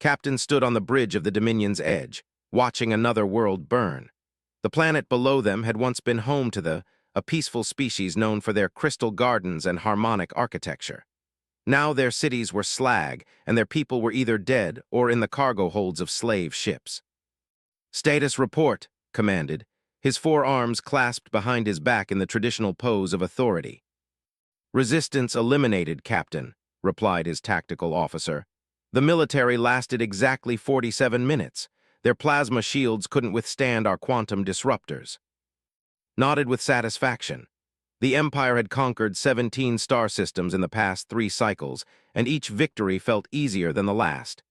Captain stood on the bridge of the Dominion's edge, watching another world burn. The planet below them had once been home to a peaceful species known for their crystal gardens and harmonic architecture. Now their cities were slag, and their people were either dead or in the cargo holds of slave ships. "Status report," commanded, his forearms clasped behind his back in the traditional pose of authority. "Resistance eliminated, Captain," replied his tactical officer. "The military lasted exactly 47 minutes. Their plasma shields couldn't withstand our quantum disruptors." Nodded with satisfaction. The Empire had conquered 17 star systems in the past 3 cycles, and each victory felt easier than the last.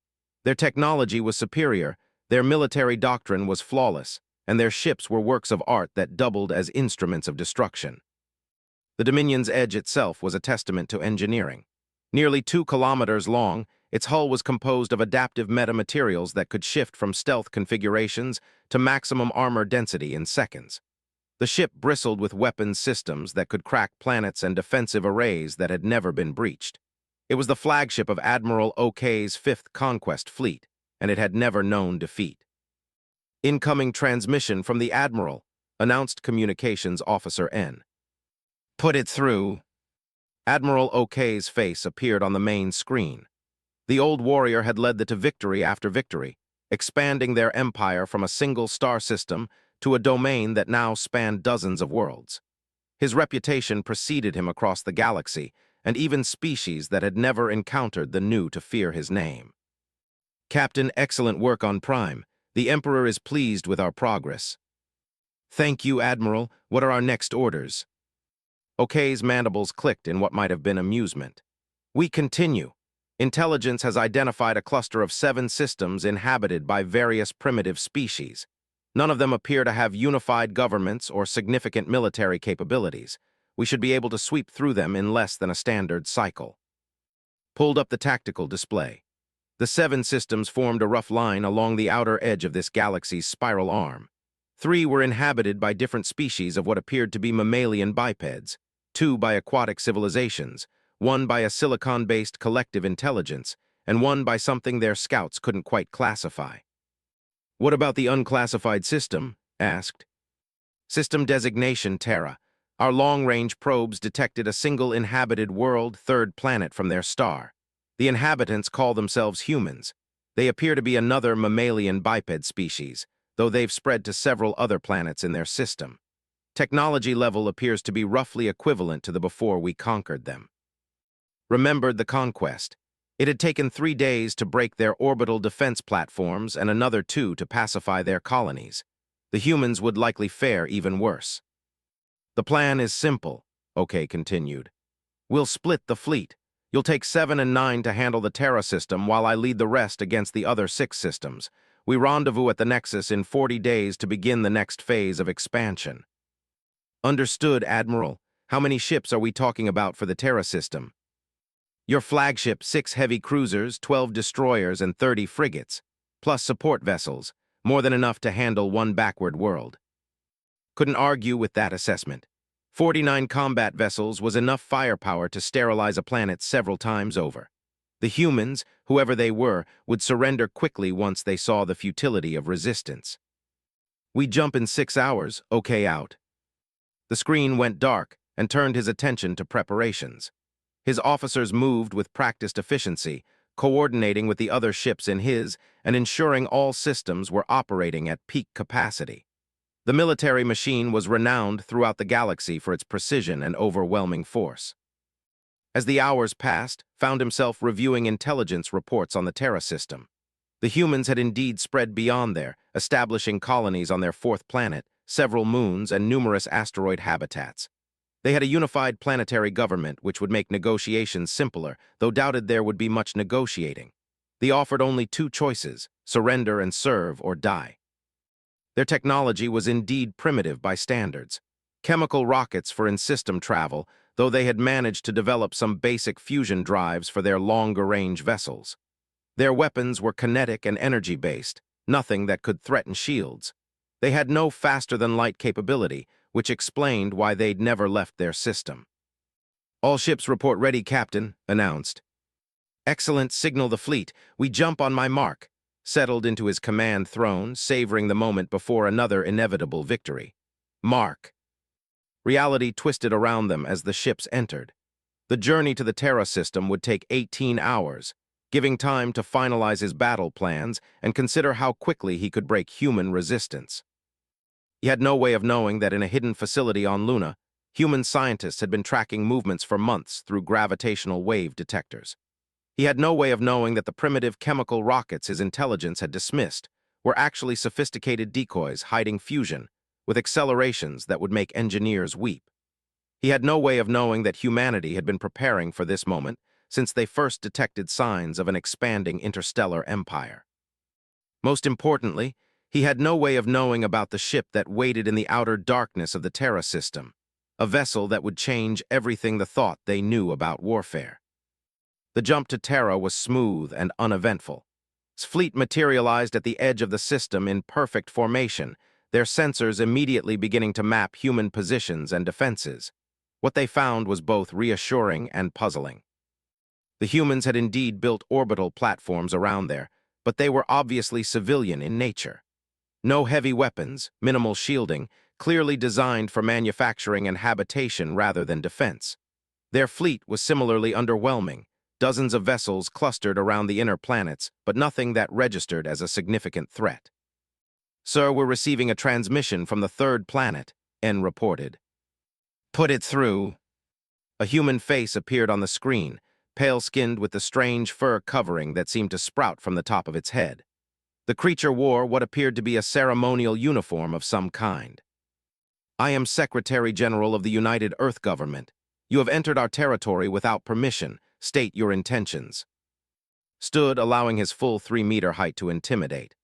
Their technology was superior, their military doctrine was flawless, and their ships were works of art that doubled as instruments of destruction. The Dominion's edge itself was a testament to engineering. Nearly 2 kilometers long, its hull was composed of adaptive metamaterials that could shift from stealth configurations to maximum armor density in seconds. The ship bristled with weapons systems that could crack planets and defensive arrays that had never been breached. It was the flagship of Admiral Okay's 5th Conquest Fleet, and it had never known defeat. "Incoming transmission from the Admiral," announced Communications Officer N. "Put it through." Admiral Okay's face appeared on the main screen. The old warrior had led to victory after victory, expanding their empire from a single star system to a domain that now spanned dozens of worlds. His reputation preceded him across the galaxy, and even species that had never encountered the knew to fear his name. "Captain, excellent work on Prime. The Emperor is pleased with our progress." "Thank you, Admiral. What are our next orders?" Okay's mandibles clicked in what might have been amusement. "We continue. Intelligence has identified a cluster of 7 systems inhabited by various primitive species. None of them appear to have unified governments or significant military capabilities. We should be able to sweep through them in less than a standard cycle." Pulled up the tactical display. The 7 systems formed a rough line along the outer edge of this galaxy's spiral arm. 3 were inhabited by different species of what appeared to be mammalian bipeds, 2 by aquatic civilizations, 1 by a silicon-based collective intelligence, and 1 by something their scouts couldn't quite classify. "What about the unclassified system?" asked. "System designation Terra. Our long-range probes detected a single inhabited world, 3rd planet from their star. The inhabitants call themselves humans. They appear to be another mammalian biped species, though they've spread to several other planets in their system. Technology level appears to be roughly equivalent to the before we conquered them." Remembered the conquest. It had taken 3 days to break their orbital defense platforms and another 2 to pacify their colonies. The humans would likely fare even worse. "The plan is simple," Okay continued. "We'll split the fleet. You'll take 7 and 9 to handle the Terra system while I lead the rest against the other 6 systems. We rendezvous at the Nexus in 40 days to begin the next phase of expansion." "Understood, Admiral. How many ships are we talking about for the Terra system?" "Your flagship, 6 heavy cruisers, 12 destroyers, and 30 frigates, plus support vessels, more than enough to handle 1 backward world." Couldn't argue with that assessment. 49 combat vessels was enough firepower to sterilize a planet several times over. The humans, whoever they were, would surrender quickly once they saw the futility of resistance. "We jump in 6 hours, okay out." The screen went dark and turned his attention to preparations. His officers moved with practiced efficiency, coordinating with the other ships in his and ensuring all systems were operating at peak capacity. The military machine was renowned throughout the galaxy for its precision and overwhelming force. As the hours passed, found himself reviewing intelligence reports on the Terra system. The humans had indeed spread beyond there, establishing colonies on their 4th planet, several moons, and numerous asteroid habitats. They had a unified planetary government which would make negotiations simpler, though doubted there would be much negotiating. They offered only 2 choices: surrender and serve or die. Their technology was indeed primitive by standards. Chemical rockets for in-system travel, though they had managed to develop some basic fusion drives for their longer-range vessels. Their weapons were kinetic and energy-based, nothing that could threaten shields. They had no faster-than-light capability, which explained why they'd never left their system. "All ships report ready, Captain," announced. Excellent, signal the fleet. We jump on my mark. Settled into his command throne, savoring the moment before another inevitable victory. Mark. Reality twisted around them as the ships entered. The journey to the Terra system would take 18 hours, giving time to finalize his battle plans and consider how quickly he could break human resistance. He had no way of knowing that in a hidden facility on Luna, human scientists had been tracking movements for months through gravitational wave detectors. He had no way of knowing that the primitive chemical rockets his intelligence had dismissed were actually sophisticated decoys hiding fusion with accelerations that would make engineers weep. He had no way of knowing that humanity had been preparing for this moment since they first detected signs of an expanding interstellar empire. Most importantly, he had no way of knowing about the ship that waited in the outer darkness of the Terra system, a vessel that would change everything the thought they knew about warfare. The jump to Terra was smooth and uneventful. His fleet materialized at the edge of the system in perfect formation, their sensors immediately beginning to map human positions and defenses. What they found was both reassuring and puzzling. The humans had indeed built orbital platforms around there, but they were obviously civilian in nature. No heavy weapons, minimal shielding, clearly designed for manufacturing and habitation rather than defense. Their fleet was similarly underwhelming, dozens of vessels clustered around the inner planets, but nothing that registered as a significant threat. "Sir, we're receiving a transmission from the third planet," N reported. "Put it through." A human face appeared on the screen, pale-skinned with the strange fur covering that seemed to sprout from the top of its head. The creature wore what appeared to be a ceremonial uniform of some kind. "I am Secretary General of the United Earth Government. You have entered our territory without permission. State your intentions." Stood, allowing his full 3-meter height to intimidate.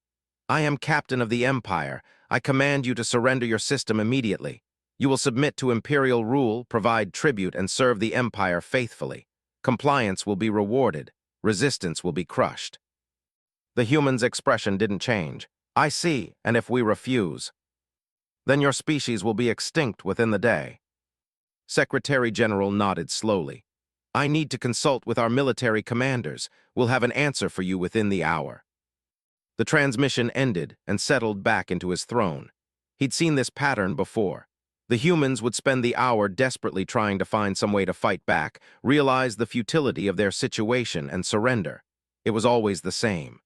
"I am Captain of the Empire. I command you to surrender your system immediately. You will submit to imperial rule, provide tribute, and serve the Empire faithfully. Compliance will be rewarded. Resistance will be crushed." The human's expression didn't change. "I see, and if we refuse, then your species will be extinct within the day." Secretary General nodded slowly. "I need to consult with our military commanders. We'll have an answer for you within the hour." The transmission ended and settled back into his throne. He'd seen this pattern before. The humans would spend the hour desperately trying to find some way to fight back, realize the futility of their situation, and surrender. It was always the same.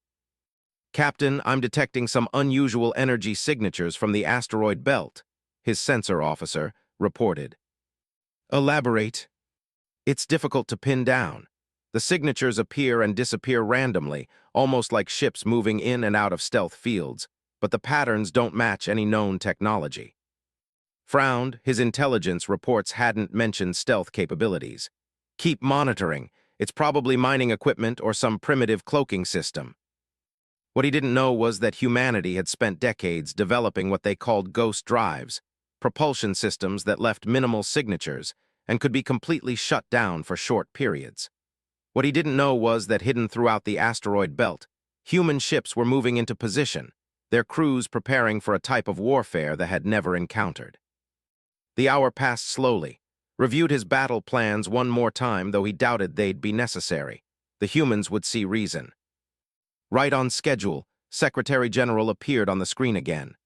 "Captain, I'm detecting some unusual energy signatures from the asteroid belt," his sensor officer reported. "Elaborate." "It's difficult to pin down. The signatures appear and disappear randomly, almost like ships moving in and out of stealth fields, but the patterns don't match any known technology." Frowned, his intelligence reports hadn't mentioned stealth capabilities. "Keep monitoring. It's probably mining equipment or some primitive cloaking system." What he didn't know was that humanity had spent decades developing what they called ghost drives, propulsion systems that left minimal signatures and could be completely shut down for short periods. What he didn't know was that hidden throughout the asteroid belt, human ships were moving into position, their crews preparing for a type of warfare they had never encountered. The hour passed slowly. Reviewed his battle plans one more time, though he doubted they'd be necessary. The humans would see reason. Right on schedule, Secretary General appeared on the screen again.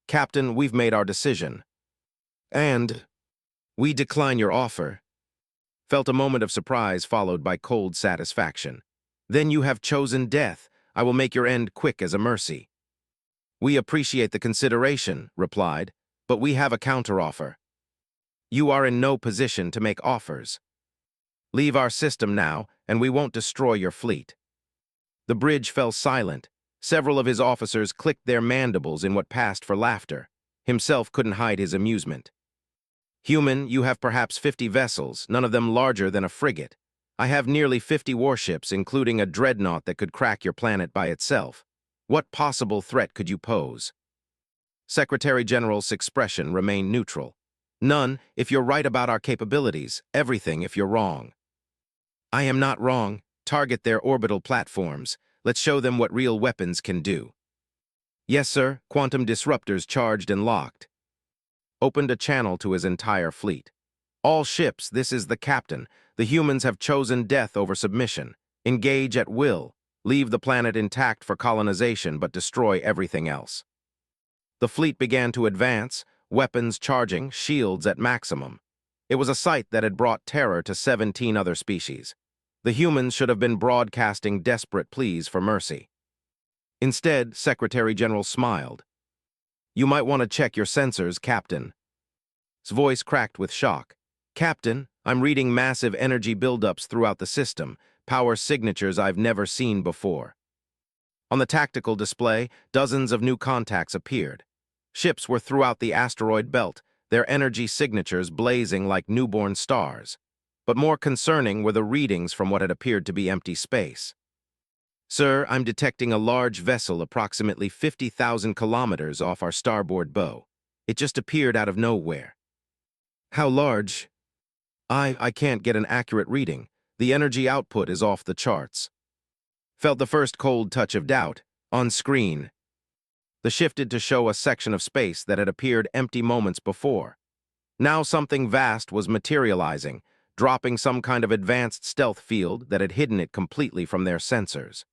"Captain, we've made our decision. And we decline your offer." Felt a moment of surprise followed by cold satisfaction. "Then you have chosen death. I will make your end quick as a mercy." "We appreciate the consideration," replied, "but we have a counteroffer." "You are in no position to make offers. Leave our system now, and we won't destroy your fleet." The bridge fell silent. Several of his officers clicked their mandibles in what passed for laughter. Himself couldn't hide his amusement. "Human, you have perhaps 50 vessels, none of them larger than a frigate. I have nearly 50 warships, including a dreadnought that could crack your planet by itself. What possible threat could you pose?" Secretary General's expression remained neutral. "None, if you're right about our capabilities. Everything if you're wrong." "I am not wrong. Target their orbital platforms. Let's show them what real weapons can do." "Yes, sir. Quantum disruptors charged and locked." Opened a channel to his entire fleet. "All ships, this is the captain. The humans have chosen death over submission. Engage at will, leave the planet intact for colonization but destroy everything else. The fleet began to advance, weapons charging, shields at maximum. It was a sight that had brought terror to 17 other species. The humans should have been broadcasting desperate pleas for mercy. Instead, Secretary General smiled. "You might want to check your sensors, Captain." His voice cracked with shock. "Captain, I'm reading massive energy buildups throughout the system, power signatures I've never seen before." On the tactical display, dozens of new contacts appeared. Ships were throughout the asteroid belt, their energy signatures blazing like newborn stars. But more concerning were the readings from what had appeared to be empty space. "Sir, I'm detecting a large vessel approximately 50,000 kilometers off our starboard bow. It just appeared out of nowhere." "How large?" I can't get an accurate reading. The energy output is off the charts." Felt the first cold touch of doubt. On screen, the shifted to show a section of space that had appeared empty moments before. Now something vast was materializing, dropping some kind of advanced stealth field that had hidden it completely from their sensors.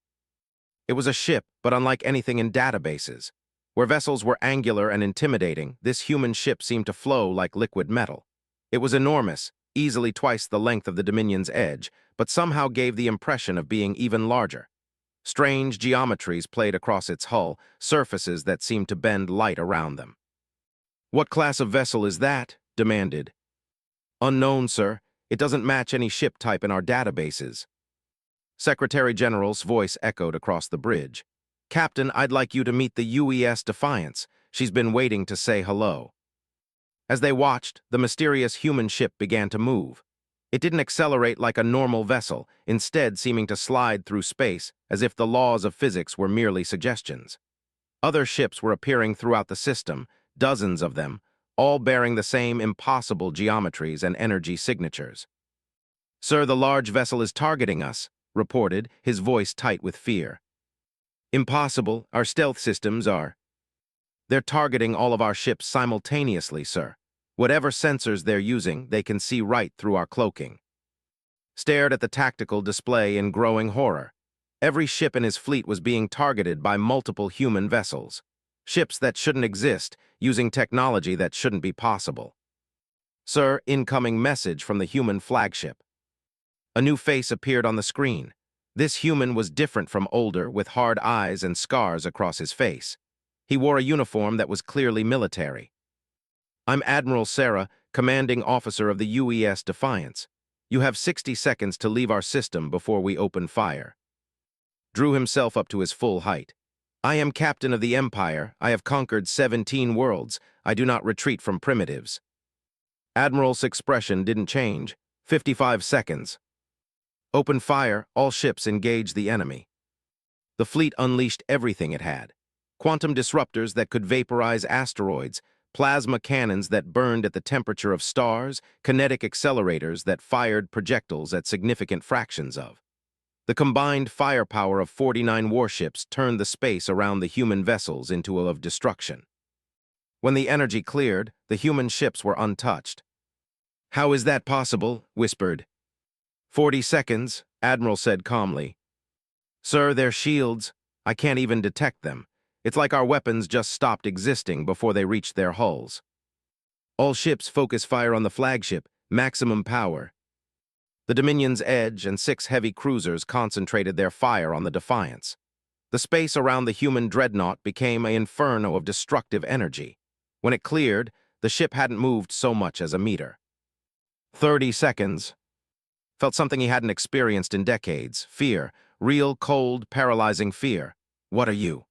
It was a ship, but unlike anything in databases. Where vessels were angular and intimidating, this human ship seemed to flow like liquid metal. It was enormous, easily twice the length of the Dominion's edge, but somehow gave the impression of being even larger. Strange geometries played across its hull, surfaces that seemed to bend light around them. "What class of vessel is that?" demanded. "Unknown, sir. It doesn't match any ship type in our databases." Secretary General's voice echoed across the bridge. "Captain, I'd like you to meet the UES Defiance. She's been waiting to say hello." As they watched, the mysterious human ship began to move. It didn't accelerate like a normal vessel, instead seeming to slide through space as if the laws of physics were merely suggestions. Other ships were appearing throughout the system, dozens of them, all bearing the same impossible geometries and energy signatures. "Sir, the large vessel is targeting us," reported, his voice tight with fear. "Impossible. Our stealth systems are—" "They're targeting all of our ships simultaneously, sir. Whatever sensors they're using, they can see right through our cloaking." Stared at the tactical display in growing horror. Every ship in his fleet was being targeted by multiple human vessels. Ships that shouldn't exist, using technology that shouldn't be possible. "Sir, incoming message from the human flagship." A new face appeared on the screen. This human was different from older, with hard eyes and scars across his face. He wore a uniform that was clearly military. "I'm Admiral Sarah, commanding officer of the UES Defiance. You have 60 seconds to leave our system before we open fire." Drew himself up to his full height. "I am captain of the Empire. I have conquered 17 worlds. I do not retreat from primitives." Admiral's expression didn't change. 55 seconds. "Open fire. All ships engage the enemy." The fleet unleashed everything it had. Quantum disruptors that could vaporize asteroids, plasma cannons that burned at the temperature of stars, kinetic accelerators that fired projectiles at significant fractions of. The combined firepower of 49 warships turned the space around the human vessels into a of destruction. When the energy cleared, the human ships were untouched. "How is that possible?" whispered. 40 seconds, Admiral said calmly. "Sir, they're shields. I can't even detect them. It's like our weapons just stopped existing before they reached their hulls." "All ships focus fire on the flagship, maximum power." The Dominion's Edge and 6 heavy cruisers concentrated their fire on the Defiance. The space around the human dreadnought became an inferno of destructive energy. When it cleared, the ship hadn't moved so much as a meter. 30 seconds. Felt something he hadn't experienced in decades. Fear. Real, cold, paralyzing fear. "What are you?"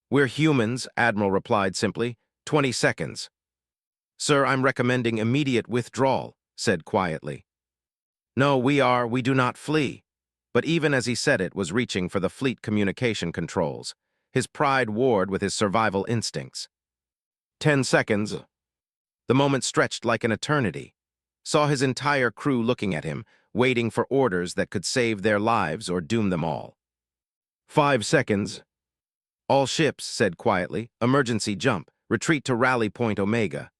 "We're humans," Admiral replied simply. 20 seconds. "Sir, I'm recommending immediate withdrawal," said quietly. "No, we do not flee." But even as he said it, was reaching for the fleet communication controls. His pride warred with his survival instincts. 10 seconds. The moment stretched like an eternity. Saw his entire crew looking at him, waiting for orders that could save their lives or doom them all. 5 seconds. "All ships," said quietly, "emergency jump, retreat to rally point Omega."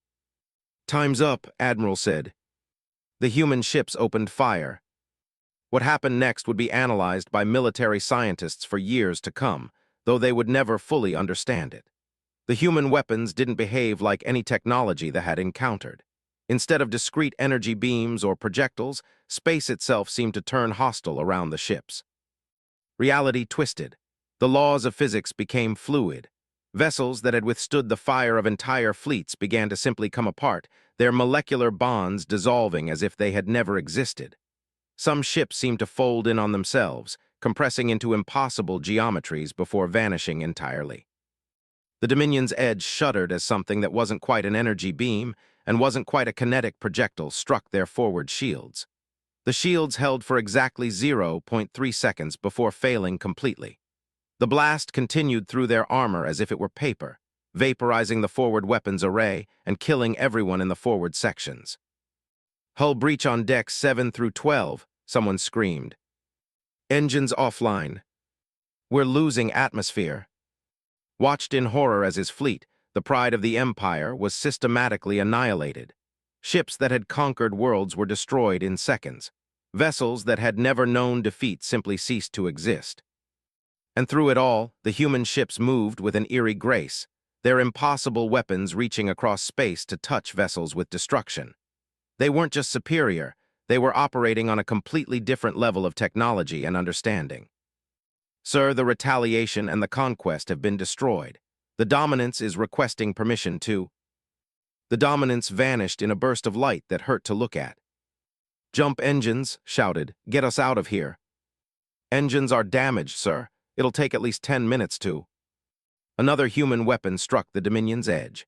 "Time's up," Admiral said. The human ships opened fire. What happened next would be analyzed by military scientists for years to come, though they would never fully understand it. The human weapons didn't behave like any technology they had encountered. Instead of discrete energy beams or projectiles, space itself seemed to turn hostile around the ships. Reality twisted. The laws of physics became fluid. Vessels that had withstood the fire of entire fleets began to simply come apart, their molecular bonds dissolving as if they had never existed. Some ships seemed to fold in on themselves, compressing into impossible geometries before vanishing entirely. The Dominion's edge shuddered as something that wasn't quite an energy beam and wasn't quite a kinetic projectile struck their forward shields. The shields held for exactly 0.3 seconds before failing completely. The blast continued through their armor as if it were paper, vaporizing the forward weapons array and killing everyone in the forward sections. "Hull breach on decks 7 through 12, someone screamed. "Engines offline. We're losing atmosphere." Watched in horror as his fleet, the pride of the Empire, was systematically annihilated. Ships that had conquered worlds were destroyed in seconds. Vessels that had never known defeat simply ceased to exist. And through it all, the human ships moved with an eerie grace, their impossible weapons reaching across space to touch vessels with destruction. They weren't just superior, they were operating on a completely different level of technology and understanding. "Sir, the retaliation and the conquest have been destroyed. The Dominance is requesting permission to—" The Dominance vanished in a burst of light that hurt to look at. "Jump engines," shouted. "Get us out of here." "Engines are damaged, sir. It'll take at least 10 minutes to—" Another human weapon struck the Dominion's edge.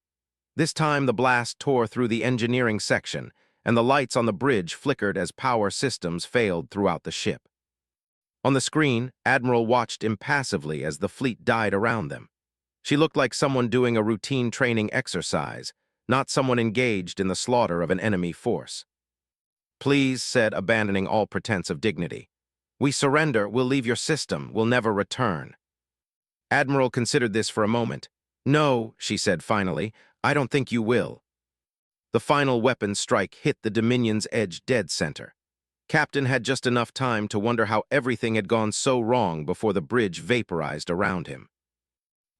This time the blast tore through the engineering section, and the lights on the bridge flickered as power systems failed throughout the ship. On the screen, Admiral watched impassively as the fleet died around them. She looked like someone doing a routine training exercise, not someone engaged in the slaughter of an enemy force. "Please," said, abandoning all pretense of dignity. "We surrender, we'll leave your system, we'll never return." Admiral considered this for a moment. "No," she said finally, "I don't think you will." The final weapon strike hit the Dominion's edge dead center. Captain had just enough time to wonder how everything had gone so wrong before the bridge vaporized around him.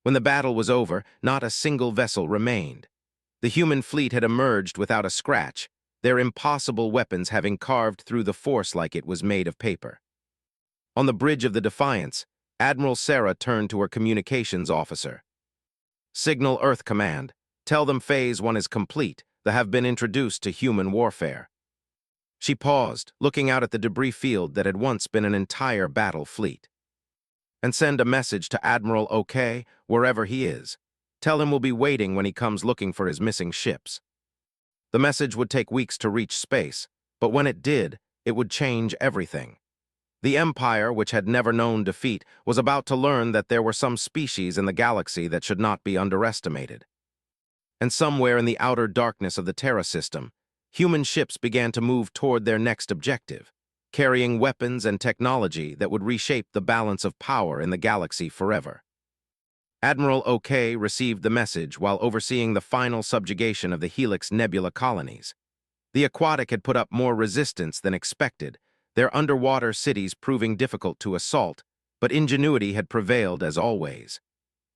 When the battle was over, not a single vessel remained. The human fleet had emerged without a scratch, their impossible weapons having carved through the force like it was made of paper. On the bridge of the Defiance, Admiral Sarah turned to her communications officer. "Signal Earth Command. Tell them Phase 1 is complete. They have been introduced to human warfare." She paused, looking out at the debris field that had once been an entire battle fleet. "And send a message to Admiral OK, wherever he is. Tell him we'll be waiting when he comes looking for his missing ships." The message would take weeks to reach space, but when it did, it would change everything. The Empire, which had never known defeat, was about to learn that there were some species in the galaxy that should not be underestimated. And somewhere in the outer darkness of the Terra system, human ships began to move toward their next objective, carrying weapons and technology that would reshape the balance of power in the galaxy forever. Admiral OK received the message while overseeing the final subjugation of the Helix Nebula colonies. The Aquatic had put up more resistance than expected, their underwater cities proving difficult to assault, but ingenuity had prevailed as always.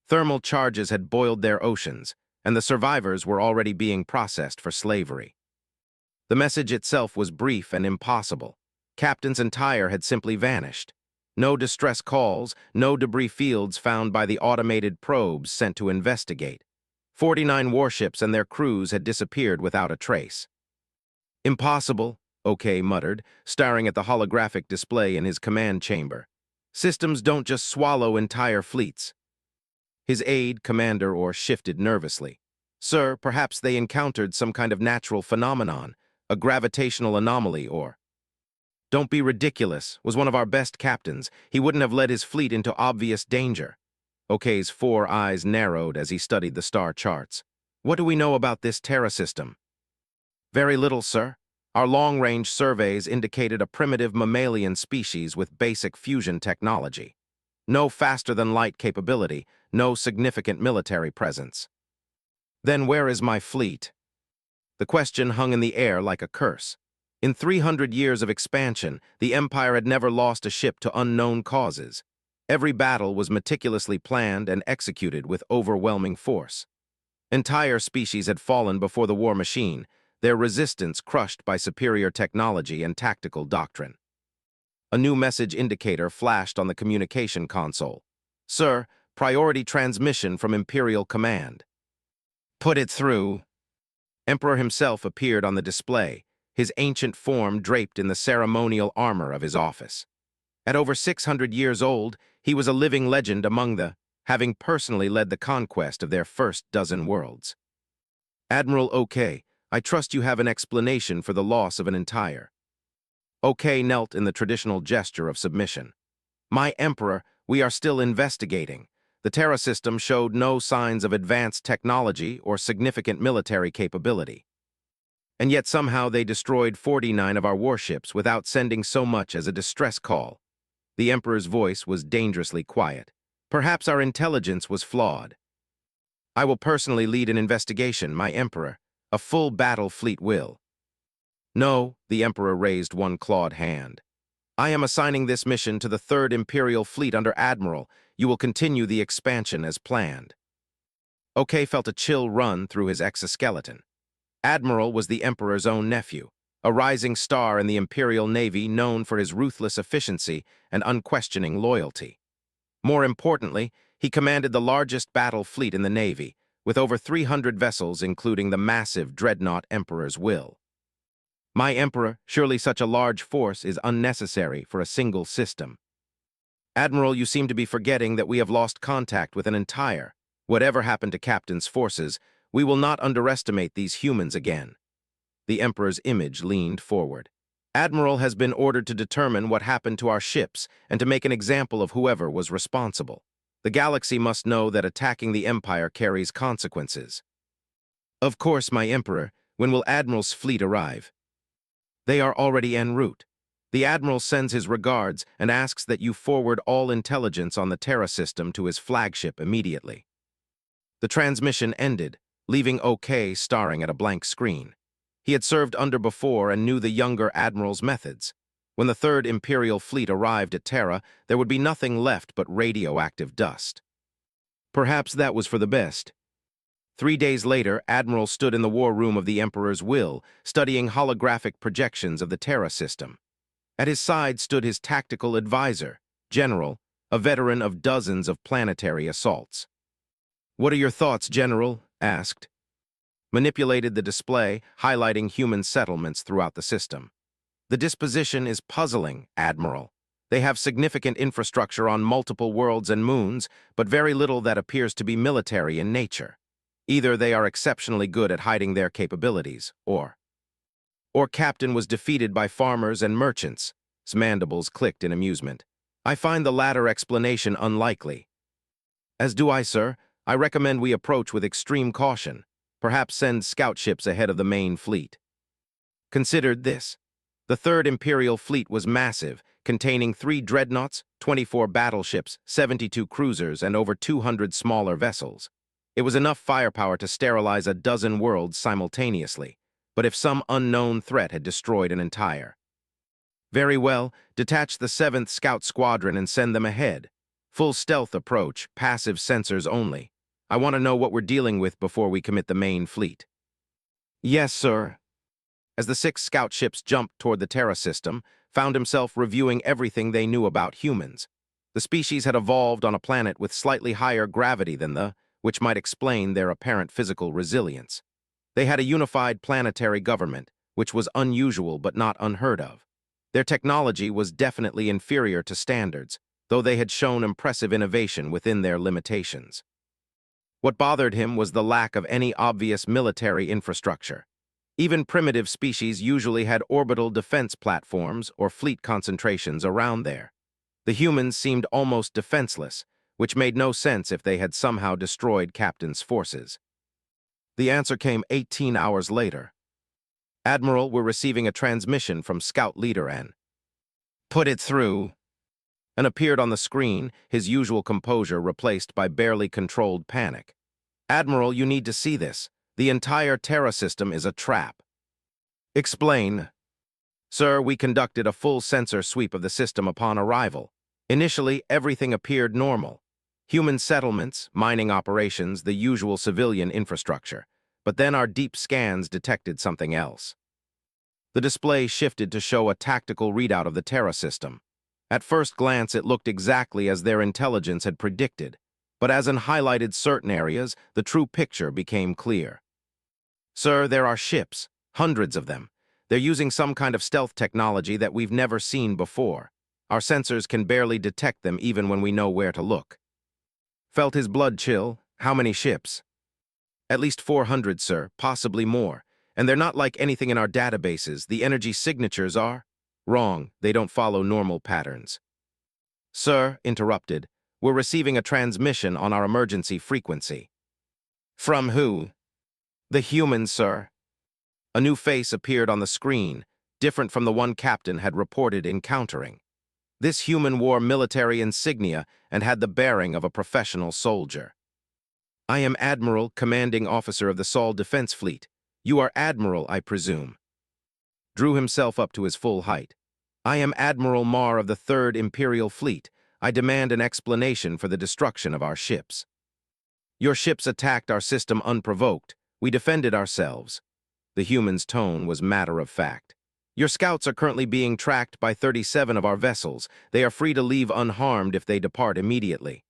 Thermal charges had boiled their oceans, and the survivors were already being processed for slavery. The message itself was brief and impossible. Captain's entire had simply vanished. No distress calls, no debris fields found by the automated probes sent to investigate. 49 warships and their crews had disappeared without a trace. "Impossible," OK muttered, staring at the holographic display in his command chamber. "Systems don't just swallow entire fleets." His aide, commander, or shifted nervously. "Sir, perhaps they encountered some kind of natural phenomenon, a gravitational anomaly, or—" "Don't be ridiculous. Was one of our best captains. He wouldn't have led his fleet into obvious danger." OK's 4 eyes narrowed as he studied the star charts. "What do we know about this Terra system?" "Very little, sir. Our long-range surveys indicated a primitive mammalian species with basic fusion technology. No faster-than-light capability, no significant military presence." "Then where is my fleet?" The question hung in the air like a curse. In 300 years of expansion, the Empire had never lost a ship to unknown causes. Every battle was meticulously planned and executed with overwhelming force. Entire species had fallen before the war machine, their resistance crushed by superior technology and tactical doctrine. A new message indicator flashed on the communication console. "Sir, priority transmission from Imperial Command." "Put it through." Emperor himself appeared on the display, his ancient form draped in the ceremonial armor of his office. At over 600 years old, he was a living legend among the, having personally led the conquest of their first dozen worlds. "Admiral OK, I trust you have an explanation for the loss of an entire." OK knelt in the traditional gesture of submission. "My Emperor, we are still investigating. The Terra system showed no signs of advanced technology or significant military capability. And yet somehow they destroyed 49 of our warships without sending so much as a distress call." The Emperor's voice was dangerously quiet. "Perhaps our intelligence was flawed." "I will personally lead an investigation, my Emperor. A full battle fleet will." "No," the Emperor raised one clawed hand. "I am assigning this mission to the 3rd Imperial Fleet under Admiral. You will continue the expansion as planned." OK felt a chill run through his exoskeleton. Admiral was the Emperor's own nephew, a rising star in the Imperial Navy known for his ruthless efficiency and unquestioning loyalty. More importantly, he commanded the largest battle fleet in the Navy, with over 300 vessels including the massive dreadnought Emperor's Will. "My Emperor, surely such a large force is unnecessary for a single system." "Admiral, you seem to be forgetting that we have lost contact with an entire. Whatever happened to Captain's forces, we will not underestimate these humans again." The Emperor's image leaned forward. "Admiral has been ordered to determine what happened to our ships and to make an example of whoever was responsible. The galaxy must know that attacking the Empire carries consequences." "Of course, my Emperor. When will Admiral's fleet arrive?" "They are already en route. The Admiral sends his regards and asks that you forward all intelligence on the Terra system to his flagship immediately." The transmission ended, leaving OK staring at a blank screen. He had served under before and knew the younger Admiral's methods. When the 3rd Imperial Fleet arrived at Terra, there would be nothing left but radioactive dust. Perhaps that was for the best. 3 days later, Admiral stood in the war room of the Emperor's Will, studying holographic projections of the Terra system. At his side stood his tactical advisor, General, a veteran of dozens of planetary assaults. "What are your thoughts, General?" asked. Manipulated the display, highlighting human settlements throughout the system. "The disposition is puzzling, Admiral. They have significant infrastructure on multiple worlds and moons, but very little that appears to be military in nature. Either they are exceptionally good at hiding their capabilities, or Captain was defeated by farmers and merchants." His mandibles clicked in amusement. "I find the latter explanation unlikely." "As do I, sir. I recommend we approach with extreme caution. Perhaps send scout ships ahead of the main fleet." Considered this. The 3rd Imperial Fleet was massive, containing 3 dreadnoughts, 24 battleships, 72 cruisers, and over 200 smaller vessels. It was enough firepower to sterilize a dozen worlds simultaneously, but if some unknown threat had destroyed an entire. "Very well, detach the 7th Scout Squadron and send them ahead. Full stealth approach, passive sensors only. I want to know what we're dealing with before we commit the main fleet." "Yes, sir." As the 6 scout ships jumped toward the Terra system, found himself reviewing everything they knew about humans. The species had evolved on a planet with slightly higher gravity than which might explain their apparent physical resilience. They had a unified planetary government, which was unusual but not unheard of. Their technology was definitely inferior to standards, though they had shown impressive innovation within their limitations. What bothered him was the lack of any obvious military infrastructure. Even primitive species usually had orbital defense platforms or fleet concentrations around there. The humans seemed almost defenseless, which made no sense if they had somehow destroyed Captain's forces. The answer came 18 hours later. "Admiral, we're receiving a transmission from Scout Leader N." "Put it through." And appeared on the screen, his usual composure replaced by barely controlled panic. "Admiral, you need to see this. The entire Terra system is a trap." "Explain." Sir, we conducted a full sensor sweep of the system upon arrival. Initially, everything appeared normal. Human settlements, mining operations, the usual civilian infrastructure. But then our deep scans detected something else. The display shifted to show a tactical readout of the Terra system. At first glance, it looked exactly as their intelligence had predicted, but as it highlighted certain areas, the true picture became clear. Sir, there are ships, hundreds of them. They're using some kind of stealth technology that we've never seen before. Our sensors can barely detect them even when we know where to look. Felt his blood chill. How many ships? At least 400, sir, possibly more. And they're not like anything in our databases. The energy signatures are wrong. They don't follow normal patterns. Sir, interrupted, we're receiving a transmission on our emergency frequency. From who? The humans, sir. A new face appeared on the screen, different from the one Captain had reported encountering. This human wore military insignia and had the bearing of a professional soldier. I am Admiral, commanding officer of the Sol Defense Fleet. You are Admiral, I presume. Drew himself up to his full height. I am Admiral Mar of the 3rd Imperial Fleet. I demand an explanation for the destruction of our ships. Your ships attacked our system unprovoked. We defended ourselves. The human's tone was matter of fact. Your scouts are currently being tracked by 37 of our vessels. They are free to leave unharmed if they depart immediately.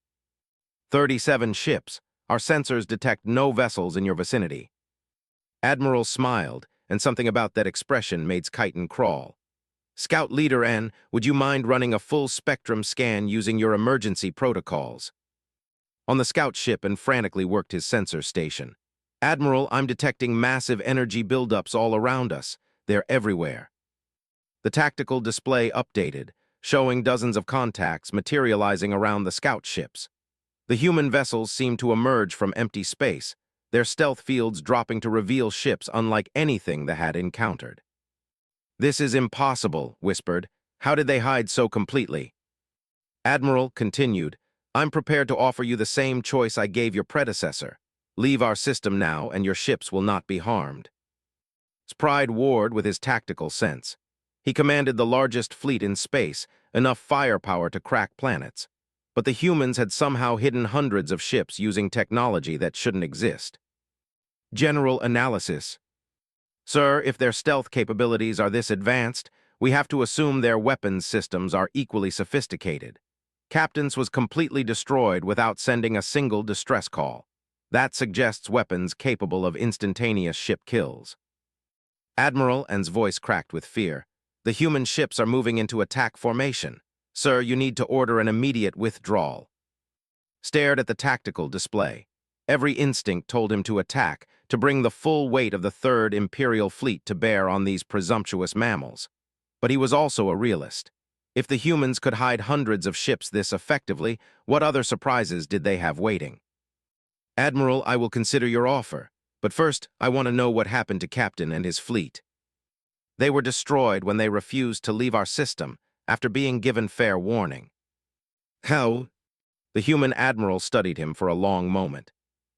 37 ships. Our sensors detect no vessels in your vicinity. Admiral smiled, and something about that expression made Chiton crawl. Scout Leader N, would you mind running a full spectrum scan using your emergency protocols? On the scout ship and frantically worked his sensor station. Admiral, I'm detecting massive energy buildups all around us. They're everywhere. The tactical display updated, showing dozens of contacts materializing around the scout ships. The human vessels seemed to emerge from empty space, their stealth fields dropping to reveal ships unlike anything they had encountered. This is impossible, whispered. How did they hide so completely? Admiral continued, I'm prepared to offer you the same choice I gave your predecessor. Leave our system now, and your ships will not be harmed. Pride warred with his tactical sense. He commanded the largest fleet in space, enough firepower to crack planets. But the humans had somehow hidden hundreds of ships using technology that shouldn't exist. General analysis. Sir, if their stealth capabilities are this advanced, we have to assume their weapons systems are equally sophisticated. Captain's was completely destroyed without sending a single distress call. That suggests weapons capable of instantaneous ship kills. Admiral, N's voice cracked with fear. The human ships are moving into attack formation. Sir, you need to order an immediate withdrawal. Stared at the tactical display. Every instinct told him to attack, to bring the full weight of the 3rd Imperial Fleet to bear on these presumptuous mammals. But he was also a realist. If the humans could hide hundreds of ships this effectively, what other surprises did they have waiting? Admiral, I will consider your offer, but first I want to know what happened to Captain and his fleet. They were destroyed when they refused to leave our system after being given fair warning. How? The human admiral studied him for a long moment.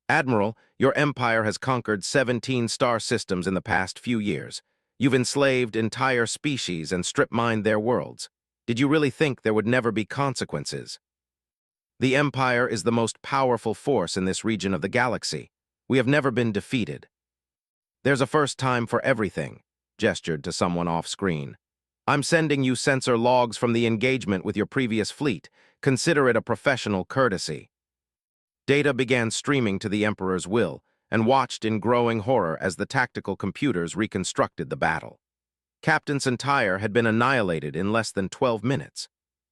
Admiral, your empire has conquered 17 star systems in the past few years. You've enslaved entire species and strip-mined their worlds. Did you really think there would never be consequences? The Empire is the most powerful force in this region of the galaxy. We have never been defeated. There's a first time for everything, gestured to someone off-screen. I'm sending you sensor logs from the engagement with your previous fleet. Consider it a professional courtesy. Data began streaming to the Emperor's will and watched in growing horror as the tactical computers reconstructed the battle. Captain Sentire had been annihilated in less than 12 minutes.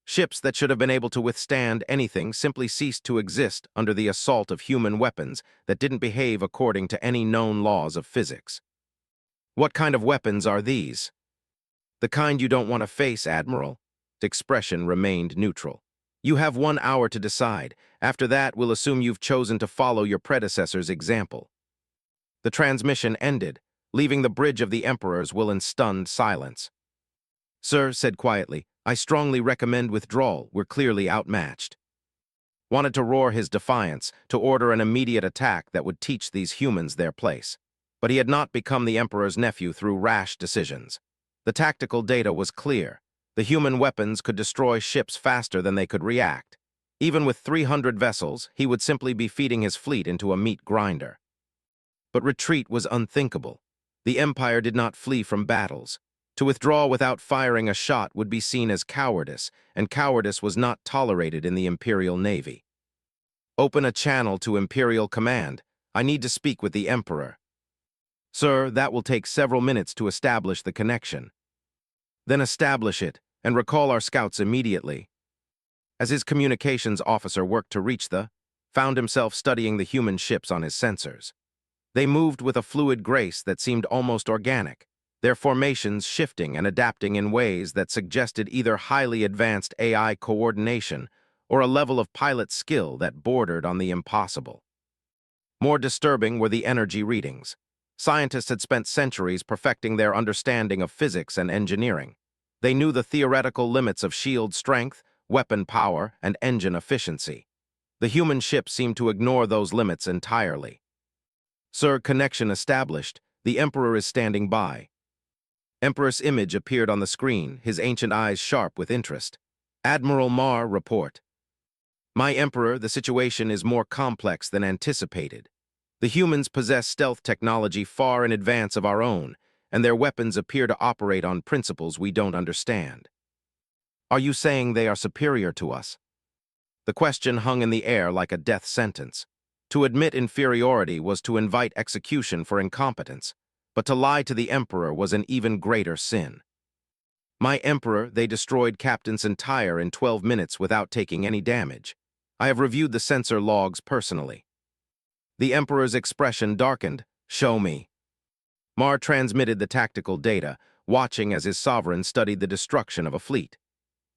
Ships that should have been able to withstand anything simply ceased to exist under the assault of human weapons that didn't behave according to any known laws of physics. What kind of weapons are these? The kind you don't want to face, Admiral. The expression remained neutral. You have 1 hour to decide. After that, we'll assume you've chosen to follow your predecessor's example. The transmission ended, leaving the bridge of the Emperor's will in stunned silence. Sir said quietly, I strongly recommend withdrawal. We're clearly outmatched. Wanted to roar his defiance, to order an immediate attack that would teach these humans their place. But he had not become the Emperor's nephew through rash decisions. The tactical data was clear. The human weapons could destroy ships faster than they could react. Even with 300 vessels, he would simply be feeding his fleet into a meat grinder. But retreat was unthinkable. The Empire did not flee from battles. To withdraw without firing a shot would be seen as cowardice, and cowardice was not tolerated in the Imperial Navy. Open a channel to Imperial Command. I need to speak with the Emperor. Sir, that will take several minutes to establish the connection. Then establish it, and recall our scouts immediately. As his communications officer worked to reach found himself studying the human ships on his sensors. They moved with a fluid grace that seemed almost organic, their formations shifting and adapting in ways that suggested either highly advanced AI coordination or a level of pilot skill that bordered on the impossible. More disturbing were the energy readings. Scientists had spent centuries perfecting their understanding of physics and engineering. They knew the theoretical limits of shield strength, weapon power, and engine efficiency. The human ship seemed to ignore those limits entirely. Sir, connection established. The Emperor is standing by. Emperor's image appeared on the screen, his ancient eyes sharp with interest. Admiral Mar, report. My Emperor, the situation is more complex than anticipated. The humans possess stealth technology far in advance of our own, and their weapons appear to operate on principles we don't understand. Are you saying they are superior to us? The question hung in the air like a death sentence. To admit inferiority was to invite execution for incompetence, but to lie to the Emperor was an even greater sin. My Emperor, they destroyed Captain Entire in 12 minutes without taking any damage. I have reviewed the sensor logs personally. The Emperor's expression darkened. Show me. Mar transmitted the tactical data, watching as his sovereign studied the destruction of a fleet.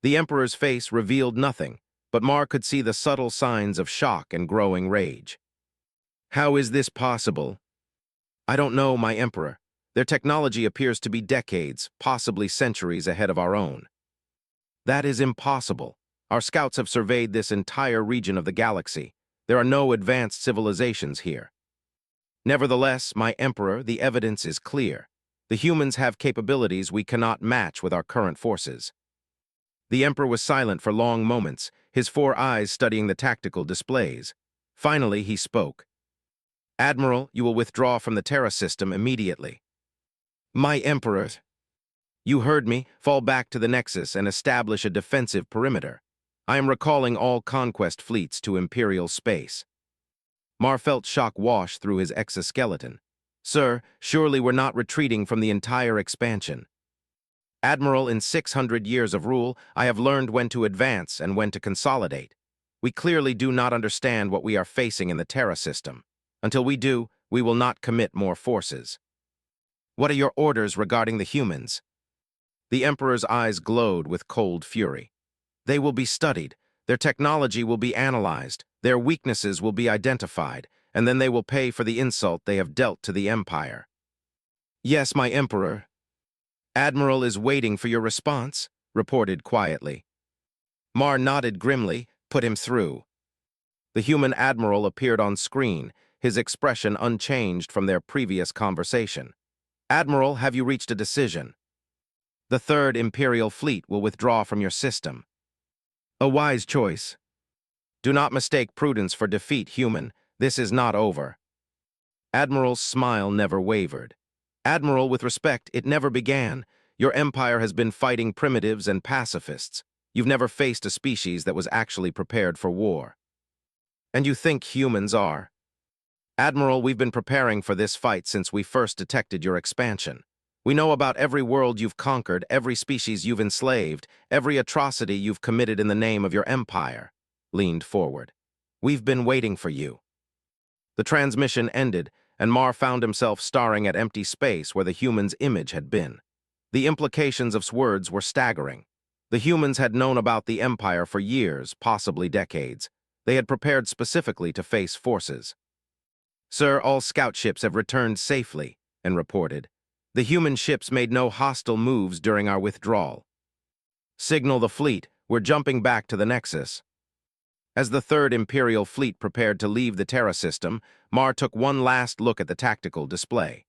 The Emperor's face revealed nothing, but Mar could see the subtle signs of shock and growing rage. How is this possible? I don't know, my Emperor. Their technology appears to be decades, possibly centuries ahead of our own. That is impossible. Our scouts have surveyed this entire region of the galaxy. There are no advanced civilizations here. Nevertheless, my Emperor, the evidence is clear. The humans have capabilities we cannot match with our current forces. The Emperor was silent for long moments, his 4 eyes studying the tactical displays. Finally, he spoke. Admiral, you will withdraw from the Terra system immediately. My Emperor, you heard me. Fall back to the Nexus and establish a defensive perimeter. I am recalling all conquest fleets to Imperial space. Mar felt shock wash through his exoskeleton. Sir, surely we're not retreating from the entire expansion. Admiral, in 600 years of rule, I have learned when to advance and when to consolidate. We clearly do not understand what we are facing in the Terra system. Until we do, we will not commit more forces. What are your orders regarding the humans? The Emperor's eyes glowed with cold fury. They will be studied, their technology will be analyzed, their weaknesses will be identified, and then they will pay for the insult they have dealt to the Empire. Yes, my Emperor. Admiral is waiting for your response, reported quietly. Mar nodded grimly, put him through. The human admiral appeared on screen, his expression unchanged from their previous conversation. Admiral, have you reached a decision? The Third Imperial Fleet will withdraw from your system. A wise choice. Do not mistake prudence for defeat, human. This is not over. Admiral's smile never wavered. Admiral, with respect, it never began. Your empire has been fighting primitives and pacifists. You've never faced a species that was actually prepared for war. And you think humans are? Admiral, we've been preparing for this fight since we first detected your expansion. We know about every world you've conquered, every species you've enslaved, every atrocity you've committed in the name of your empire. Leaned forward. We've been waiting for you. The transmission ended, and Mar found himself staring at empty space where the human's image had been. The implications of his words were staggering. The humans had known about the Empire for years, possibly decades. They had prepared specifically to face forces. Sir, all scout ships have returned safely, and reported. The human ships made no hostile moves during our withdrawal. Signal the fleet, we're jumping back to the Nexus. As the Third Imperial Fleet prepared to leave the Terra system, Mar took one last look at the tactical display.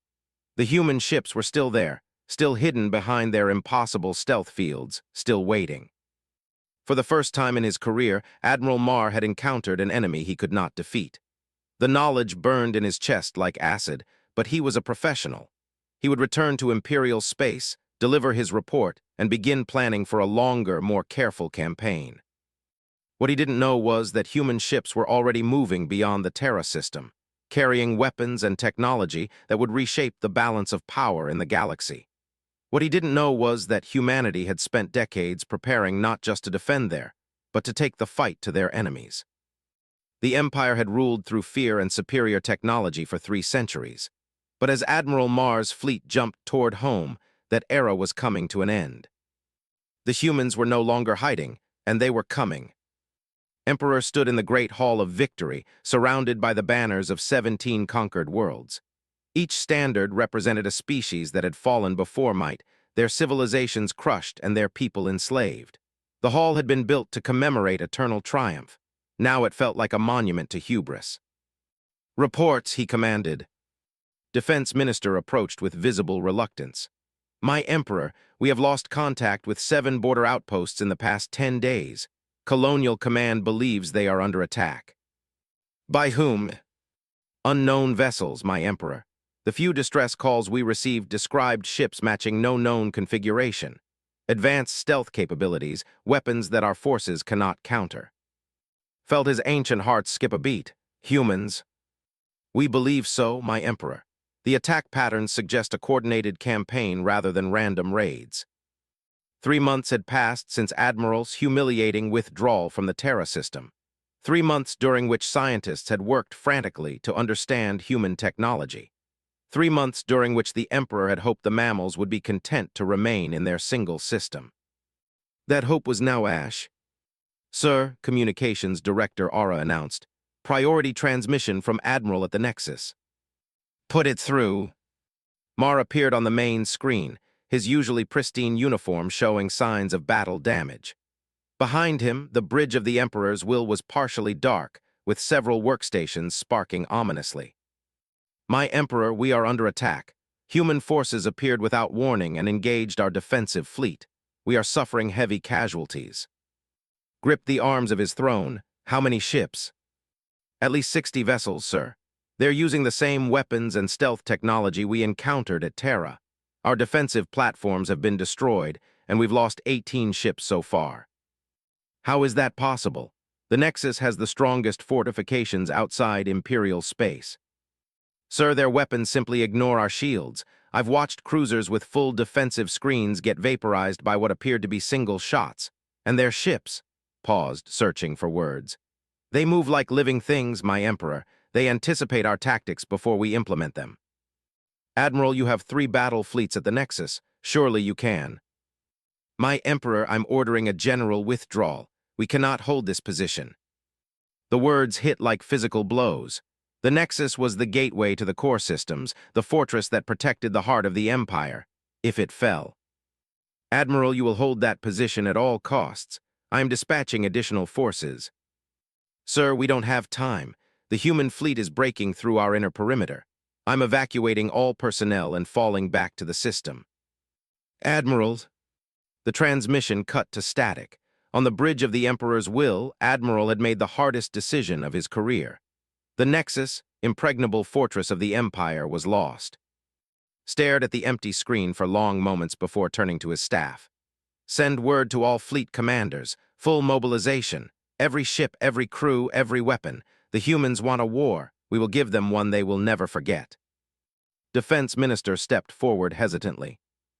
The human ships were still there, still hidden behind their impossible stealth fields, still waiting. For the first time in his career, Admiral Mar had encountered an enemy he could not defeat. The knowledge burned in his chest like acid, but he was a professional. He would return to Imperial space, deliver his report, and begin planning for a longer, more careful campaign. What he didn't know was that human ships were already moving beyond the Terra system, carrying weapons and technology that would reshape the balance of power in the galaxy. What he didn't know was that humanity had spent decades preparing not just to defend there, but to take the fight to their enemies. The Empire had ruled through fear and superior technology for 3 centuries. But as Admiral Mar's fleet jumped toward home, that era was coming to an end. The humans were no longer hiding, and they were coming. Emperor stood in the Great Hall of Victory, surrounded by the banners of 17 conquered worlds. Each standard represented a species that had fallen before might, their civilizations crushed and their people enslaved. The hall had been built to commemorate eternal triumph. Now it felt like a monument to hubris. "Reports," he commanded. Defense Minister approached with visible reluctance. "My Emperor, we have lost contact with 7 border outposts in the past 10 days. Colonial Command believes they are under attack." "By whom?" "Unknown vessels, my Emperor. The few distress calls we received described ships matching no known configuration. Advanced stealth capabilities, weapons that our forces cannot counter." Felt his ancient heart skip a beat. "Humans." "We believe so, my Emperor. The attack patterns suggest a coordinated campaign rather than random raids." 3 months had passed since Admiral's humiliating withdrawal from the Terra system. 3 months during which scientists had worked frantically to understand human technology. 3 months during which the Emperor had hoped the mammals would be content to remain in their single system. That hope was now ash. "Sir," Communications Director Aura announced, "priority transmission from Admiral at the Nexus." "Put it through." Mar appeared on the main screen, his usually pristine uniform showing signs of battle damage. Behind him, the bridge of the Emperor's will was partially dark, with several workstations sparking ominously. "My Emperor, we are under attack. Human forces appeared without warning and engaged our defensive fleet. We are suffering heavy casualties." Gripped the arms of his throne. "How many ships?" "At least 60 vessels, sir. They're using the same weapons and stealth technology we encountered at Terra. Our defensive platforms have been destroyed, and we've lost 18 ships so far." "How is that possible? The Nexus has the strongest fortifications outside Imperial space." "Sir, their weapons simply ignore our shields. I've watched cruisers with full defensive screens get vaporized by what appeared to be single shots. And their ships," paused, searching for words. "They move like living things, my Emperor. They anticipate our tactics before we implement them." "Admiral, you have 3 battle fleets at the Nexus. Surely you can." "My Emperor, I'm ordering a general withdrawal. We cannot hold this position." The words hit like physical blows. The Nexus was the gateway to the core systems, the fortress that protected the heart of the Empire, if it fell. "Admiral, you will hold that position at all costs. I am dispatching additional forces." "Sir, we don't have time. The human fleet is breaking through our inner perimeter. I'm evacuating all personnel and falling back to the system." "Admiral." The transmission cut to static. On the bridge of the Emperor's will, Admiral had made the hardest decision of his career. The Nexus, impregnable fortress of the Empire, was lost. Stared at the empty screen for long moments before turning to his staff. "Send word to all fleet commanders. Full mobilization. Every ship, every crew, every weapon. The humans want a war. We will give them one they will never forget." Defense Minister stepped forward hesitantly.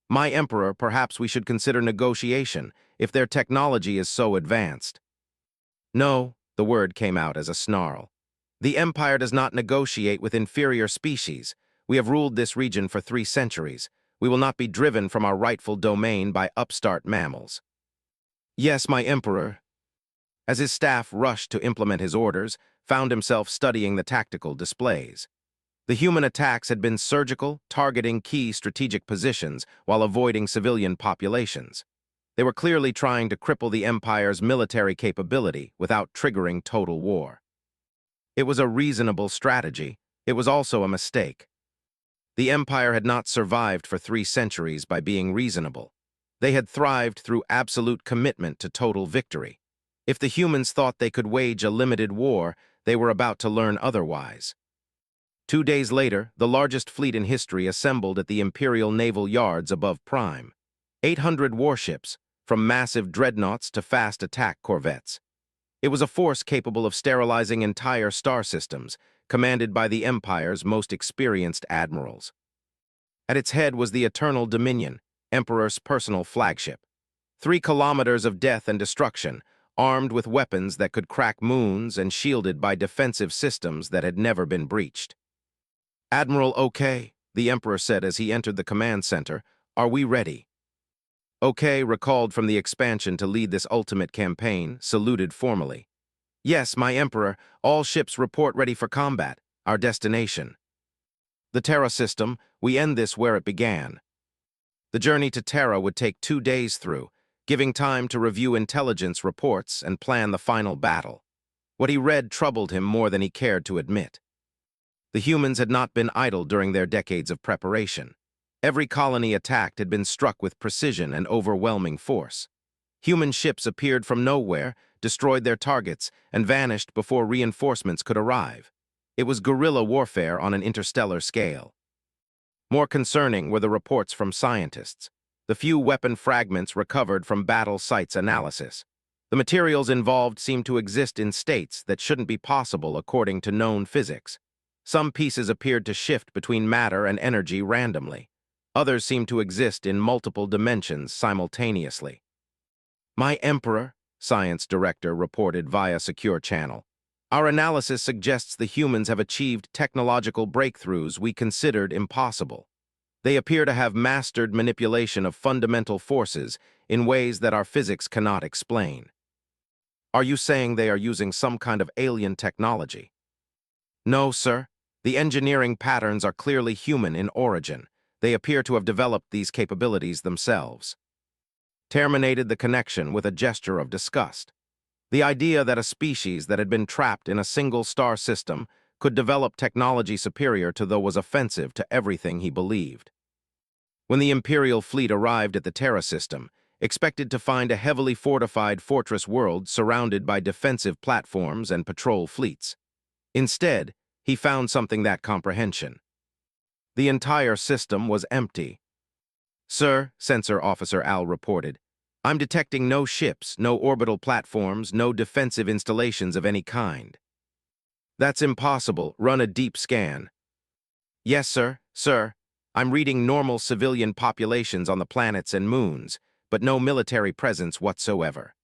"My Emperor, perhaps we should consider negotiation, if their technology is so advanced." "No," the word came out as a snarl. "The Empire does not negotiate with inferior species. We have ruled this region for 3 centuries. We will not be driven from our rightful domain by upstart mammals." "Yes, my Emperor." As his staff rushed to implement his orders, found himself studying the tactical displays. The human attacks had been surgical, targeting key strategic positions while avoiding civilian populations. They were clearly trying to cripple the Empire's military capability without triggering total war. It was a reasonable strategy. It was also a mistake. The Empire had not survived for 3 centuries by being reasonable. They had thrived through absolute commitment to total victory. If the humans thought they could wage a limited war, they were about to learn otherwise. 2 days later, the largest fleet in history assembled at the Imperial Naval Yards above Prime. 800 warships, from massive dreadnoughts to fast attack corvettes. It was a force capable of sterilizing entire star systems, commanded by the Empire's most experienced admirals. At its head was the Eternal Dominion, Emperor's personal flagship. 3 kilometers of death and destruction, armed with weapons that could crack moons and shielded by defensive systems that had never been breached. "Admiral OK," the Emperor said as he entered the command center, "are we ready?" OK, recalled from the expansion to lead this ultimate campaign, saluted formally. "Yes, my Emperor, all ships report ready for combat. Our destination." The Terra system, we end this where it began. The journey to Terra would take 2 days through, giving time to review intelligence reports and plan the final battle. What he read troubled him more than he cared to admit. The humans had not been idle during their decades of preparation. Every colony attacked had been struck with precision and overwhelming force. Human ships appeared from nowhere, destroyed their targets, and vanished before reinforcements could arrive. It was guerrilla warfare on an interstellar scale. More concerning were the reports from scientists, the few weapon fragments recovered from battle sites analysis. The materials involved seemed to exist in states that shouldn't be possible according to known physics. Some pieces appeared to shift between matter and energy randomly. Others seemed to exist in multiple dimensions simultaneously. "My Emperor," Science Director reported via secure channel, "our analysis suggests the humans have achieved technological breakthroughs we considered impossible. They appear to have mastered manipulation of fundamental forces in ways that our physics cannot explain." "Are you saying they are using some kind of alien technology?" "No, sir. The engineering patterns are clearly human in origin. They appear to have developed these capabilities themselves." Terminated the connection with a gesture of disgust. The idea that a species that had been trapped in a single star system could develop technology superior to those was offensive to everything he believed. When the Imperial fleet arrived at the Terra system, expected to find a heavily fortified fortress world surrounded by defensive platforms and patrol fleets. Instead, he found something that comprehension. The entire system was empty. "Sir," Sensor Officer Al reported, "I'm detecting no ships, no orbital platforms, no defensive installations of any kind." "That's impossible. Run a deep scan." "Yes, sir. Sir, I'm reading normal civilian populations on the planets and moons, but no military presence whatsoever."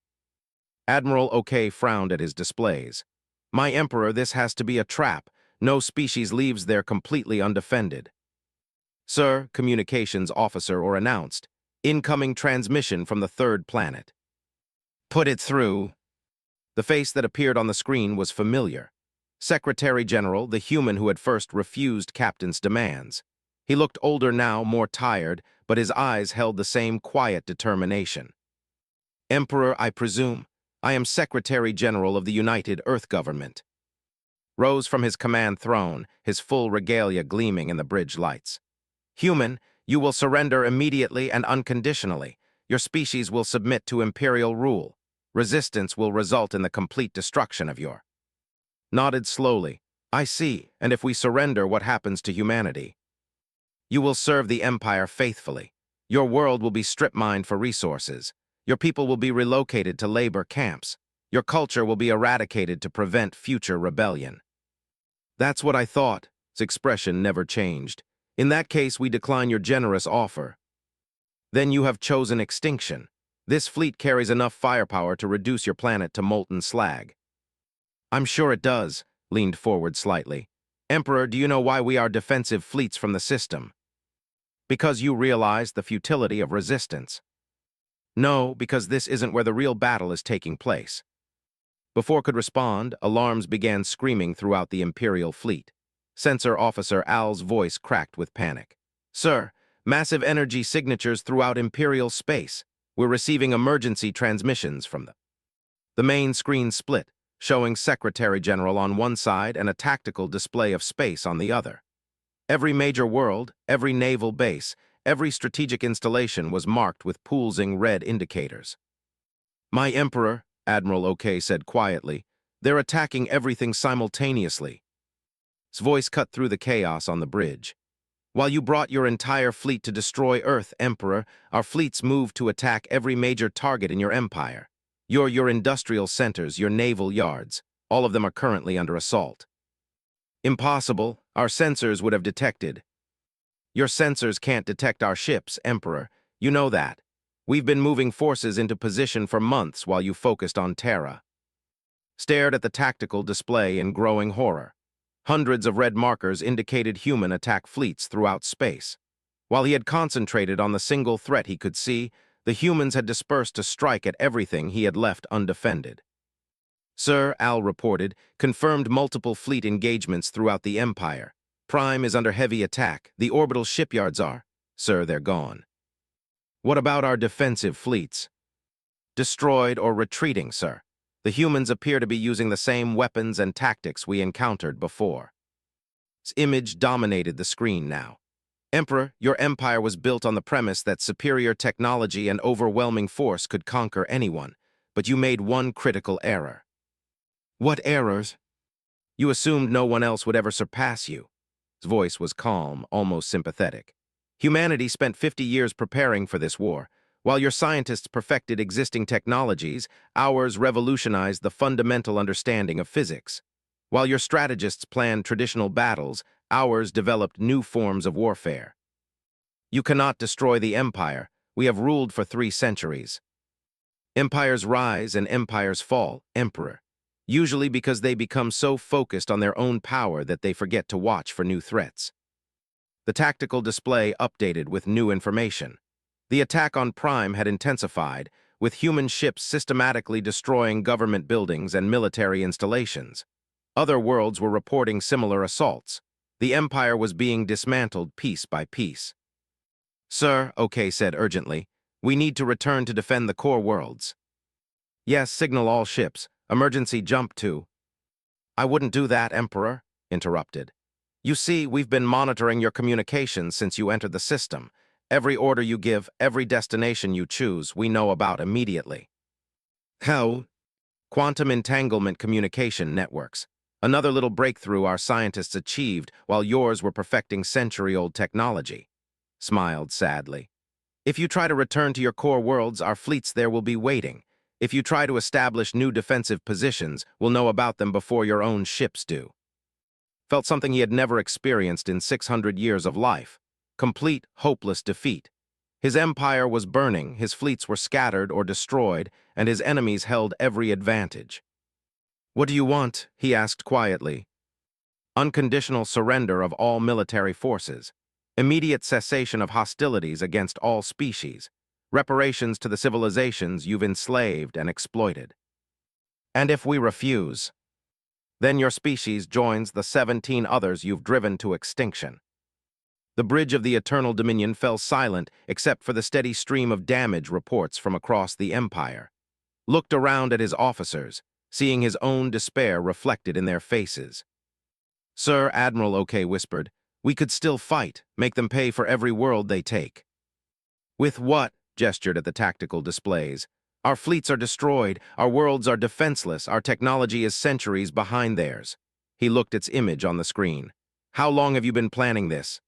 Admiral OK frowned at his displays. "My Emperor, this has to be a trap. No species leaves there completely undefended." "Sir," communications officer or announced, "incoming transmission from the 3rd planet." "Put it through." The face that appeared on the screen was familiar. Secretary General, the human who had first refused Captain's demands. He looked older now, more tired, but his eyes held the same quiet determination. "Emperor, I presume. I am Secretary General of the United Earth Government." Rose from his command throne, his full regalia gleaming in the bridge lights. "Human, you will surrender immediately and unconditionally. Your species will submit to imperial rule. Resistance will result in the complete destruction of your—" Nodded slowly. "I see, and if we surrender, what happens to humanity?" "You will serve the Empire faithfully. Your world will be strip-mined for resources. Your people will be relocated to labor camps. Your culture will be eradicated to prevent future rebellion." "That's what I thought." His expression never changed. "In that case, we decline your generous offer." "Then you have chosen extinction. This fleet carries enough firepower to reduce your planet to molten slag." "I'm sure it does," leaned forward slightly. "Emperor, do you know why we are defensive fleets from the system?" "Because you realize the futility of resistance." "No, because this isn't where the real battle is taking place." Before could respond, alarms began screaming throughout the Imperial fleet. Sensor Officer Al's voice cracked with panic. "Sir, massive energy signatures throughout Imperial space. We're receiving emergency transmissions from the—" The main screen split, showing Secretary General on one side and a tactical display of space on the other. Every major world, every naval base, every strategic installation was marked with pulsing red indicators. "My Emperor," Admiral OK said quietly, "they're attacking everything simultaneously." His voice cut through the chaos on the bridge. "While you brought your entire fleet to destroy Earth, Emperor, our fleets moved to attack every major target in your empire. Your industrial centers, your naval yards, all of them are currently under assault." "Impossible. Our sensors would have detected." "Your sensors can't detect our ships, Emperor. You know that. We've been moving forces into position for months while you focused on Terra." Stared at the tactical display in growing horror. Hundreds of red markers indicated human attack fleets throughout space. While he had concentrated on the single threat he could see, the humans had dispersed to strike at everything he had left undefended. "Sir," Al reported, "confirmed multiple fleet engagements throughout the Empire. Prime is under heavy attack. The orbital shipyards are—" "Sir, they're gone." "What about our defensive fleets?" "Destroyed or retreating, sir. The humans appear to be using the same weapons and tactics we encountered before." His image dominated the screen now. "Emperor, your empire was built on the premise that superior technology and overwhelming force could conquer anyone, but you made one critical error." "What errors?" "You assumed no one else would ever surpass you." His voice was calm, almost sympathetic. "Humanity spent 50 years preparing for this war. While your scientists perfected existing technologies, ours revolutionized the fundamental understanding of physics. While your strategists planned traditional battles, ours developed new forms of warfare. You cannot destroy the empire. We have ruled for 3 centuries. Empires rise and empires fall, Emperor, usually because they become so focused on their own power that they forget to watch for new threats." The tactical display updated with new information. The attack on Prime had intensified, with human ships systematically destroying government buildings and military installations. Other worlds were reporting similar assaults. The Empire was being dismantled piece by piece. "Sir," OK said urgently, "we need to return to defend the core worlds." "Yes, signal all ships. Emergency jump to—" "I wouldn't do that, Emperor," interrupted. "You see, we've been monitoring your communications since you entered the system. Every order you give, every destination you choose, we know about immediately." "How?" "Quantum entanglement communication networks. Another little breakthrough our scientists achieved while yours were perfecting century-old technology." Smiled sadly. "If you try to return to your core worlds, our fleets there will be waiting. If you try to establish new defensive positions, we'll know about them before your own ships do." Felt something he had never experienced in 600 years of life. Complete, hopeless defeat. His empire was burning, his fleets were scattered or destroyed, and his enemies held every advantage. "What do you want?" he asked quietly. "Unconditional surrender of all military forces. Immediate cessation of hostilities against all species. Reparations to the civilizations you've enslaved and exploited. And if we refuse, then your species joins the 17 others you've driven to extinction." The bridge of the Eternal Dominion fell silent except for the steady stream of damage reports from across the Empire. Looked around at his officers, seeing his own despair reflected in their faces. "Sir," Admiral OK whispered, "we could still fight, make them pay for every world they take." "With what?" Gestured at the tactical displays. "Our fleets are destroyed, our worlds are defenseless, our technology is centuries behind theirs." He looked at its image on the screen. "How long have you been planning this?"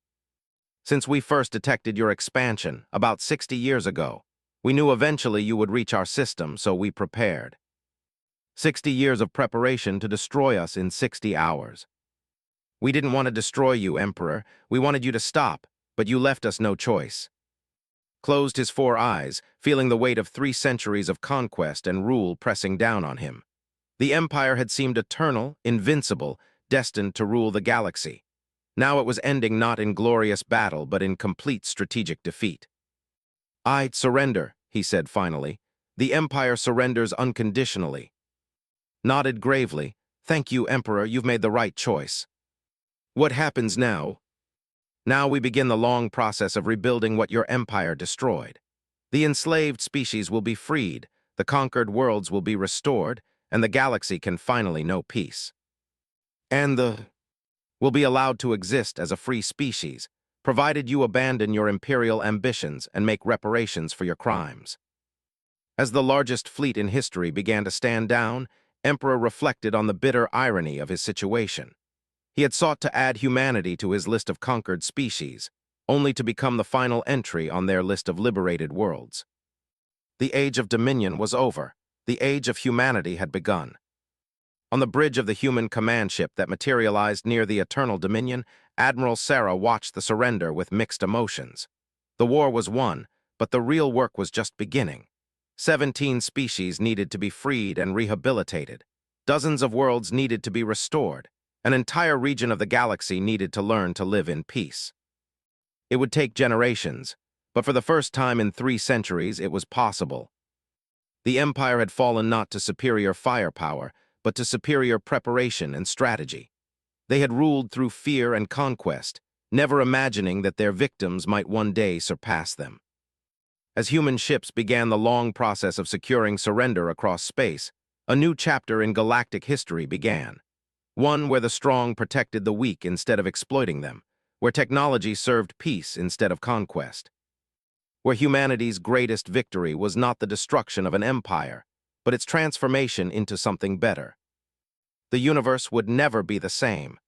"Since we first detected your expansion, about 60 years ago. We knew eventually you would reach our system, so we prepared. 60 years of preparation to destroy us in 60 hours. We didn't want to destroy you, Emperor. We wanted you to stop, but you left us no choice." Closed his 4 eyes, feeling the weight of 3 centuries of conquest and rule pressing down on him. The Empire had seemed eternal, invincible, destined to rule the galaxy. Now it was ending not in glorious battle, but in complete strategic defeat. "I surrender," he said finally. "The Empire surrenders unconditionally." Nodded gravely. "Thank you, Emperor, you've made the right choice." "What happens now?" "Now we begin the long process of rebuilding what your empire destroyed. The enslaved species will be freed, the conquered worlds will be restored, and the galaxy can finally know peace." "And the—" will be allowed to exist as a free species, provided you abandon your imperial ambitions and make reparations for your crimes. As the largest fleet in history began to stand down, Emperor reflected on the bitter irony of his situation. He had sought to add humanity to his list of conquered species, only to become the final entry on their list of liberated worlds. The age of dominion was over. The age of humanity had begun. On the bridge of the human command ship that materialized near the Eternal Dominion, Admiral Sarah watched the surrender with mixed emotions. The war was won, but the real work was just beginning. 17 species needed to be freed and rehabilitated. Dozens of worlds needed to be restored. An entire region of the galaxy needed to learn to live in peace. It would take generations, but for the first time in 3 centuries, it was possible. The Empire had fallen not to superior firepower, but to superior preparation and strategy. They had ruled through fear and conquest, never imagining that their victims might one day surpass them. As human ships began the long process of securing surrender across space, a new chapter in galactic history began. One where the strong protected the weak instead of exploiting them, where technology served peace instead of conquest. Where humanity's greatest victory was not the destruction of an empire, but its transformation into something better. The universe would never be the same,